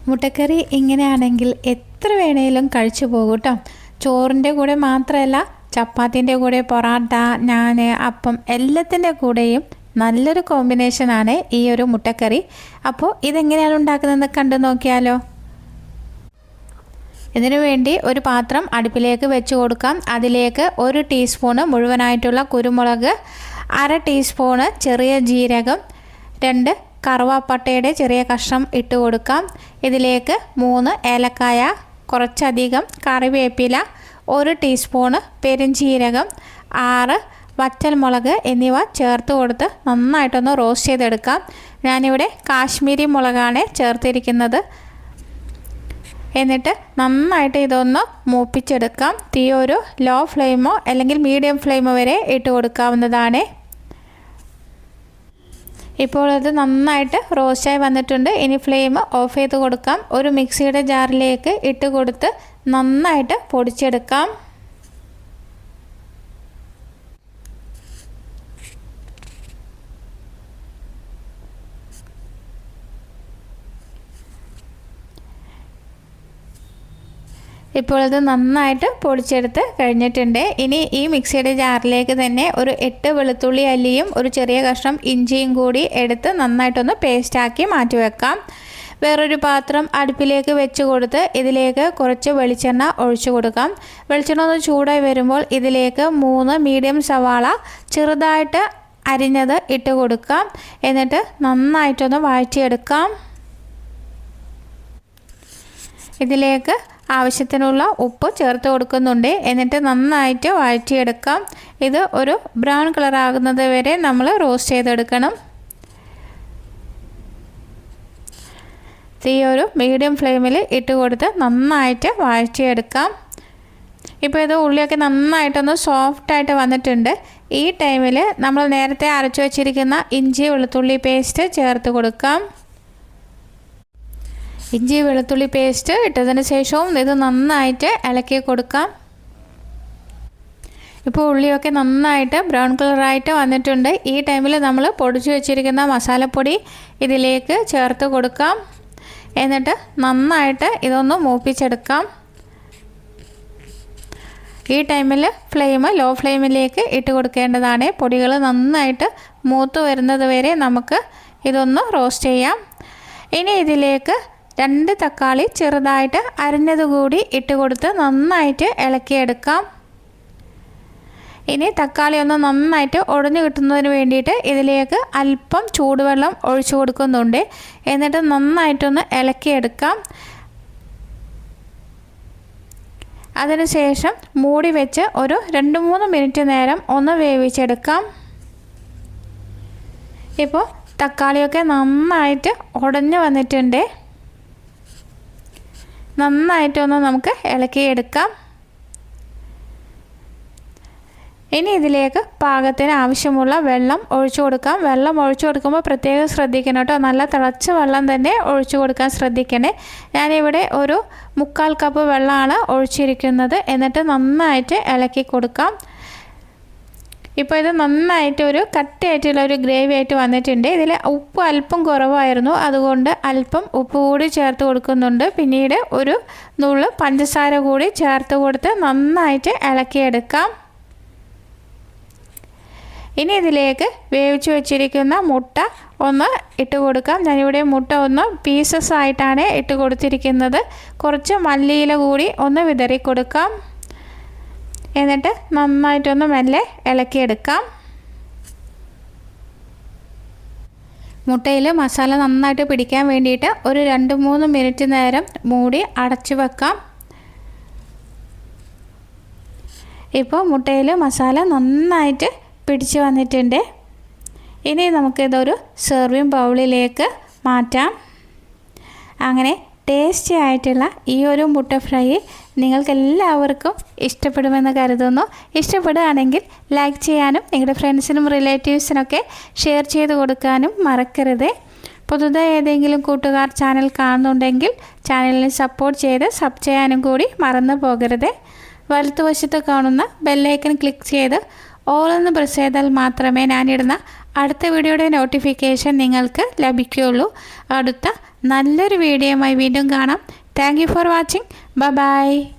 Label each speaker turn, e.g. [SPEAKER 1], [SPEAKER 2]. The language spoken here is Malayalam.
[SPEAKER 1] മുട്ടക്കറി ഇങ്ങനെയാണെങ്കിൽ എത്ര വേണേലും കഴിച്ചു പോകും കേട്ടോ. ചോറിൻ്റെ കൂടെ മാത്രമല്ല, ചപ്പാത്തിൻ്റെ കൂടെ, പൊറാട്ട, നാൻ, അപ്പം എല്ലാത്തിൻ്റെ കൂടെയും നല്ലൊരു കോമ്പിനേഷനാണ് ഈ ഒരു മുട്ടക്കറി. അപ്പോൾ ഇതെങ്ങനെയാണ് ഉണ്ടാക്കുന്നതെന്ന് കണ്ടു നോക്കിയാലോ. ഇതിനു വേണ്ടി ഒരു പാത്രം അടുപ്പിലേക്ക് വെച്ച് കൊടുക്കാം. അതിലേക്ക് 1 ടീസ്പൂണ് മുഴുവനായിട്ടുള്ള കുരുമുളക്, 1/2 ടീസ്പൂണ് ചെറിയ ജീരകം, 2 കറുവാപ്പട്ടയുടെ ചെറിയ കഷ്ണം ഇട്ട് കൊടുക്കാം. ഇതിലേക്ക് 3 ഏലക്കായ, കുറച്ചധികം കറിവേപ്പില, 1 ടീസ്പൂണ് പെരുംജീരകം, 6 വറ്റൽമുളക് എന്നിവ ചേർത്ത് കൊടുത്ത് നന്നായിട്ടൊന്ന് റോസ്റ്റ് ചെയ്തെടുക്കാം. ഞാനിവിടെ കാശ്മീരി മുളകാണ് ചേർത്തിരിക്കുന്നത്. എന്നിട്ട് നന്നായിട്ട് ഇതൊന്ന് മൂപ്പിച്ചെടുക്കാം. തീ ഒരു ലോ ഫ്ലെയിമോ അല്ലെങ്കിൽ മീഡിയം ഫ്ലെയിമോ വരെ ഇട്ട് കൊടുക്കാവുന്നതാണ്. ഇപ്പോൾ അത് നന്നായിട്ട് റോസ്റ്റായി വന്നിട്ടുണ്ട്. ഇനി ഫ്ലെയിം ഓഫ് ചെയ്ത് കൊടുക്കാം. ഒരു മിക്സിയുടെ ജാറിലേക്ക് ഇട്ട് കൊടുത്ത് നന്നായിട്ട് പൊടിച്ചെടുക്കാം. ഇപ്പോൾ ഇത് നന്നായിട്ട് പൊടിച്ചെടുത്ത് കഴിഞ്ഞിട്ടുണ്ട്. ഇനി ഈ മിക്സിയുടെ ജാറിലേക്ക് തന്നെ ഒരു 8 വെളുത്തുള്ളി അല്ലിയും ഒരു ചെറിയ കഷ്ണം ഇഞ്ചിയും കൂടി എടുത്ത് നന്നായിട്ടൊന്ന് പേസ്റ്റാക്കി മാറ്റി വെക്കാം. വേറൊരു പാത്രം അടുപ്പിലേക്ക് വെച്ച് കൊടുത്ത് ഇതിലേക്ക് കുറച്ച് വെളിച്ചെണ്ണ ഒഴിച്ചു കൊടുക്കാം. വെളിച്ചെണ്ണ ഒന്ന് ചൂടായി വരുമ്പോൾ ഇതിലേക്ക് 3 മീഡിയം സവാള ചെറുതായിട്ട് അരിഞ്ഞത് ഇട്ട് കൊടുക്കാം. എന്നിട്ട് നന്നായിട്ടൊന്ന് വഴറ്റിയെടുക്കാം. ഇതിലേക്ക് ആവശ്യത്തിനുള്ള ഉപ്പ് ചേർത്ത് കൊടുക്കുന്നുണ്ട്. എന്നിട്ട് നന്നായിട്ട് വഴറ്റിയെടുക്കാം. ഇത് ഒരു ബ്രൗൺ കളർ ആകുന്നത് വരെ നമ്മൾ റോസ്റ്റ് ചെയ്തെടുക്കണം. തീ ഒരു മീഡിയം ഫ്ലെയിമിൽ ഇട്ട് കൊടുത്ത് നന്നായിട്ട് വഴറ്റിയെടുക്കാം. ഇപ്പോൾ ഇത് ഉള്ളിയൊക്കെ നന്നായിട്ടൊന്ന് സോഫ്റ്റായിട്ട് വന്നിട്ടുണ്ട്. ഈ ടൈമിൽ നമ്മൾ നേരത്തെ അരച്ചു വച്ചിരിക്കുന്ന ഇഞ്ചി വെളുത്തുള്ളി പേസ്റ്റ് ചേർത്ത് കൊടുക്കാം. ഇഞ്ചി വെളുത്തുള്ളി പേസ്റ്റ് ഇട്ടതിന് ശേഷവും ഇത് നന്നായിട്ട് ഇളക്കി കൊടുക്കാം. ഇപ്പോൾ ഉള്ളിയൊക്കെ നന്നായിട്ട് ബ്രൗൺ കളറായിട്ട് വന്നിട്ടുണ്ട്. ഈ ടൈമിൽ നമ്മൾ പൊടിച്ചു വെച്ചിരിക്കുന്ന മസാലപ്പൊടി ഇതിലേക്ക് ചേർത്ത് കൊടുക്കാം. എന്നിട്ട് നന്നായിട്ട് ഇതൊന്ന് മൂപ്പിച്ചെടുക്കാം. ഈ ടൈമിൽ ഫ്ലെയിം ലോ ഫ്ലെയിമിലേക്ക് ഇട്ട് കൊടുക്കേണ്ടതാണ്. പൊടികൾ നന്നായിട്ട് മൂത്ത് വരുന്നത് വരെ നമുക്ക് ഇതൊന്ന് റോസ്റ്റ് ചെയ്യാം. ഇനി ഇതിലേക്ക് 2 തക്കാളി ചെറുതായിട്ട് അരിഞ്ഞതുകൂടി ഇട്ട് കൊടുത്ത് നന്നായിട്ട് ഇളക്കിയെടുക്കാം. ഇനി തക്കാളി ഒന്ന് നന്നായിട്ട് ഉടഞ്ഞു കിട്ടുന്നതിന് വേണ്ടിയിട്ട് ഇതിലേക്ക് അല്പം ചൂടുവെള്ളം ഒഴിച്ചു കൊടുക്കുന്നുണ്ട്. എന്നിട്ട് നന്നായിട്ടൊന്ന് ഇളക്കിയെടുക്കാം. അതിനുശേഷം മൂടി വെച്ച് ഒരു 2-3 മിനിറ്റ് നേരം ഒന്ന് വേവിച്ചെടുക്കാം. ഇപ്പോൾ തക്കാളിയൊക്കെ നന്നായിട്ട് ഉടഞ്ഞു വന്നിട്ടുണ്ട്. നന്നായിട്ടൊന്ന് നമുക്ക് ഇളക്കിയെടുക്കാം. ഇനി ഇതിലേക്ക് പാകത്തിന് ആവശ്യമുള്ള വെള്ളം ഒഴിച്ചു കൊടുക്കാം. വെള്ളം ഒഴിച്ചു കൊടുക്കുമ്പോൾ പ്രത്യേകം ശ്രദ്ധിക്കണം കേട്ടോ. നല്ല തിളച്ച വെള്ളം തന്നെ ഒഴിച്ചു കൊടുക്കാൻ ശ്രദ്ധിക്കണേ. ഞാനിവിടെ ഒരു 1/4 കപ്പ് വെള്ളമാണ് ഒഴിച്ചിരിക്കുന്നത്. എന്നിട്ട് നന്നായിട്ട് ഇളക്കി കൊടുക്കാം. ഇപ്പോൾ ഇത് നന്നായിട്ട് ഒരു കട്ടിയായിട്ടുള്ള ഒരു ഗ്രേവി ആയിട്ട് വന്നിട്ടുണ്ട്. ഇതിൽ ഉപ്പ് അല്പം കുറവായിരുന്നു, അതുകൊണ്ട് അല്പം ഉപ്പ് കൂടി ചേർത്ത് കൊടുക്കുന്നുണ്ട്. പിന്നീട് ഒരു നുള്ള് പഞ്ചസാര കൂടി ചേർത്ത് കൊടുത്ത് നന്നായിട്ട് ഇളക്കിയെടുക്കാം. ഇനി ഇതിലേക്ക് വേവിച്ച് വെച്ചിരിക്കുന്ന മുട്ട ഒന്ന് ഇട്ട് കൊടുക്കാം. ഞാനിവിടെ മുട്ട ഒന്ന് പീസസ് ആയിട്ടാണ് ഇട്ട് കൊടുത്തിരിക്കുന്നത്. കുറച്ച് മല്ലിയില കൂടി ഒന്ന് വിതറി കൊടുക്കാം. എന്നിട്ട് നന്നായിട്ടൊന്ന് മെല്ലെ ഇളക്കിയെടുക്കാം. മുട്ടയിൽ മസാല നന്നായിട്ട് പിടിക്കാൻ വേണ്ടിയിട്ട് ഒരു 2-3 മിനിറ്റ് നേരം മൂടി അടച്ചു വെക്കാം. ഇപ്പോൾ മുട്ടയിൽ മസാല നന്നായിട്ട് പിടിച്ച് വന്നിട്ടുണ്ട്. ഇനി നമുക്കിതൊരു സെർവിങ് ബൗളിലേക്ക് മാറ്റാം. അങ്ങനെ ടേസ്റ്റി ആയിട്ടുള്ള ഈ ഒരു മുട്ട ഫ്രൈ നിങ്ങൾക്കെല്ലാവർക്കും ഇഷ്ടപ്പെടുമെന്ന് കരുതുന്നു. ഇഷ്ടപ്പെടുകയാണെങ്കിൽ ലൈക്ക് ചെയ്യാനും നിങ്ങളുടെ ഫ്രണ്ട്സിനും റിലേറ്റീവ്സിനൊക്കെ ഷെയർ ചെയ്ത് കൊടുക്കാനും മറക്കരുത്. പുതുതായി ഏതെങ്കിലും കൂട്ടുകാർ ചാനൽ കാണുന്നുണ്ടെങ്കിൽ ചാനലിനെ സപ്പോർട്ട് ചെയ്ത് സബ് ചെയ്യാനും കൂടി മറന്നു പോകരുത്. വലതുവശത്ത് കാണുന്ന ബെല്ലൈക്കൺ ക്ലിക്ക് ചെയ്ത് ഓൾ എന്ന് പ്രസ് ചെയ്താൽ മാത്രമേ ഞാനിടുന്ന അടുത്ത വീഡിയോയുടെ നോട്ടിഫിക്കേഷൻ നിങ്ങൾക്ക് ലഭിക്കുകയുള്ളൂ. അടുത്ത നല്ലൊരു വീഡിയോയുമായി വീണ്ടും കാണാം. Thank you for watching. By.